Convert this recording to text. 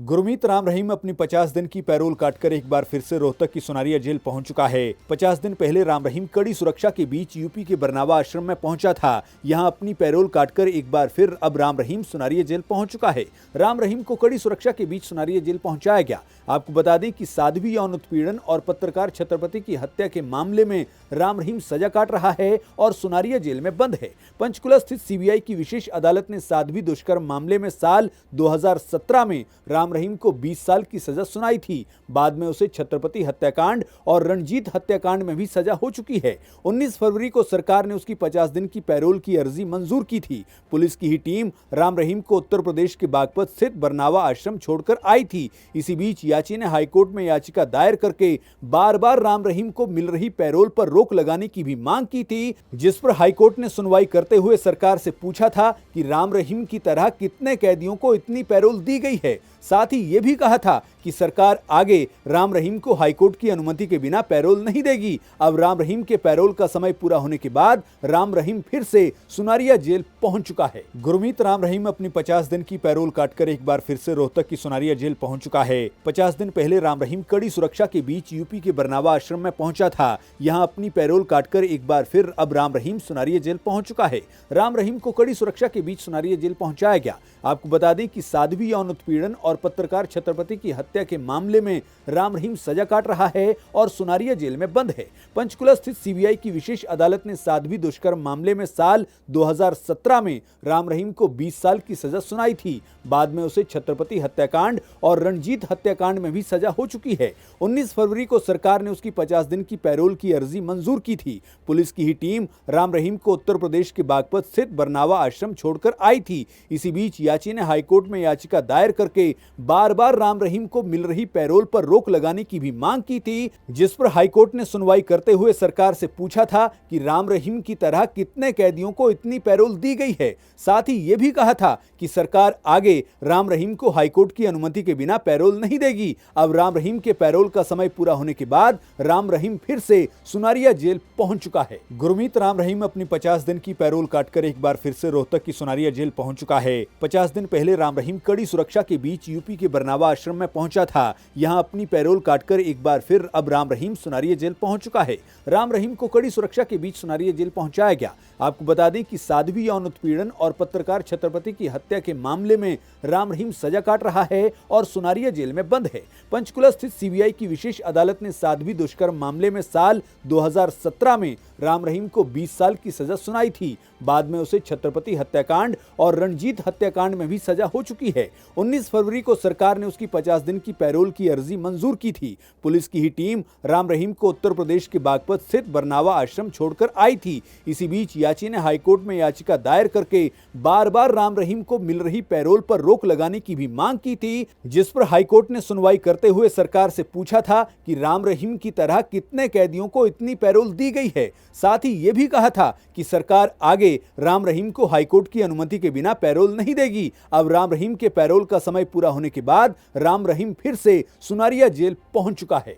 गुरमीत राम रहीम अपनी 50 दिन की पैरोल काटकर एक बार फिर से रोहतक की सुनारिया जेल पहुंच चुका है। 50 दिन पहले राम रहीम कड़ी सुरक्षा के बीच यूपी के बरनावा आश्रम में पहुंचा था। यहां अपनी पैरोल काटकर एक बार फिर अब राम रहीम सुनारिया जेल पहुंच चुका है। राम रहीम को कड़ी सुरक्षा के बीच सुनारिया जेल पहुंचाया गया। आपको बता दें कि साध्वी यौन उत्पीड़न और पत्रकार छत्रपति की हत्या के मामले में राम रहीम सजा काट रहा है और सुनारिया जेल में बंद है। पंचकुला स्थित सीबीआई की विशेष अदालत ने साध्वी दुष्कर्म मामले में साल 2017 में राम रहीम को 20 साल की सजा सुनाई थी। बाद में उसे छत्रपति हत्याकांड और रणजीत हत्याकांड में भी सजा हो चुकी है। 19 फरवरी को सरकार ने उसकी 50 दिन की पैरोल की अर्जी मंजूर की थी। पुलिस की ही टीम राम रहीम को उत्तर प्रदेश के बागपत स्थित बरनावा आश्रम छोड़कर आई थी। इसी बीच याची ने हाईकोर्ट में याचिका दायर करके बार-बार राम रहीम को मिल रही पैरोल पर रोक लगाने की भी मांग की थी, जिस पर हाईकोर्ट ने सुनवाई करते हुए सरकार से पूछा था कि राम रहीम की तरह कितने कैदियों को इतनी पैरोल दी गई है। साथ ही ये भी कहा था कि सरकार आगे राम रहीम को हाईकोर्ट की अनुमति के बिना पैरोल नहीं देगी। अब राम रहीम के पैरोल का समय पूरा होने के बाद राम रहीम फिर से सुनारिया जेल पहुंच चुका है। गुरमीत राम रहीम अपनी 50 दिन की पैरोल काटकर एक बार फिर से रोहतक की सुनारिया जेल पहुंच चुका है। 50 दिन पहले राम रहीम कड़ी सुरक्षा के बीच यूपी के बरनावा आश्रम में पहुंचा था। यहां अपनी पैरोल काटकर एक बार फिर अब राम रहीम सुनारिया जेल पहुंच चुका है। राम रहीम को कड़ी सुरक्षा के बीच सुनारिया जेल पहुंचाया गया। आपको बता दें कि साध्वी यौन उत्पीड़न और पत्रकार छत्रपति की हत्या के मामले में राम रहीम सजा काट रहा है और सुनारिया जेल में बंद है। पंचकुला स्थित सीबीआई की विशेष अदालत ने साध्वी दुष्कर्म मामले में साल 2017 में राम रहीम को 20 साल की सजा सुनाई थी। बाद में उसे छत्रपति हत्याकांड और रणजीत हत्याकांड में भी सजा हो चुकी है। 19 फरवरी को सरकार ने उसकी 50 दिन की पैरोल की अर्जी मंजूर की थी। पुलिस की ही टीम राम रहीम को उत्तर प्रदेश के बागपत स्थित बरनावा आश्रम छोड़कर आई थी। इसी बीच याची ने हाईकोर्ट में याचिका दायर करके बार-बार राम रहीम को मिल रही पैरोल पर रोक लगाने की भी मांग की थी, जिस पर हाईकोर्ट ने सुनवाई करते हुए सरकार से पूछा था कि राम रहीम की तरह कितने कैदियों को इतनी पैरोल दी गई है। साथ ही ये भी कहा था कि सरकार आगे राम रहीम को हाईकोर्ट की अनुमति के बिना पैरोल नहीं देगी। अब राम रहीम के पैरोल का समय पूरा होने के बाद राम रहीम फिर से सुनारिया जेल पहुंच चुका है। गुरमीत राम रहीम अपनी 50 दिन की पैरोल काटकर एक बार फिर से रोहतक की सुनारिया जेल पहुंच चुका है। 50 दिन पहले राम रहीम कड़ी सुरक्षा के बीच यूपी के बरनावा आश्रम में पहुंचा था। यहां अपनी पैरोल काटकर एक बार फिर अब राम रहीम सुनारिया जेल पहुंच चुका है। राम रहीम को कड़ी सुरक्षा के बीच सुनारिया जेल पहुंचाया गया। आपको बता दें कि साध्वी यौन उत्पीड़न और पत्रकार छत्रपति की हत्या के मामले में राम रहीम सजा काट रहा है और सुनारिया जेल में बंद है। पंचकुला स्थित सीबीआई की विशेष अदालत ने साध्वी दुष्कर्म मामले में साल 2017 में राम रहीम को 20 साल की सजा सुनाई थी। बाद में उसे छत्रपति हत्याकांड और रणजीत हत्याकांड में भी सजा हो चुकी है। 19 फरवरी को सरकार ने उसकी 50 दिन की पैरोल की अर्जी मंजूर की थी। पुलिस की ही टीम राम रहीम को उत्तर प्रदेश के बागपत स्थित बरनावा आश्रम छोड़कर आई थी। इसी बीच याची ने हाईकोर्ट में याचिका दायर करके बार-बार राम रहीम को मिल रही पैरोल पर रोक लगाने की भी मांग की थी, जिस पर हाईकोर्ट ने सुनवाई करते हुए सरकार से पूछा था कि राम रहीम की तरह कितने कैदियों को इतनी पैरोल दी गई है। साथ ही ये भी कहा था कि सरकार आगे राम रहीम को हाईकोर्ट की अनुमति के बिना पैरोल नहीं देगी। अब राम रहीम के पैरोल का समय पूरा होने के बाद राम रहीम फिर से सुनारिया जेल पहुंच चुका है।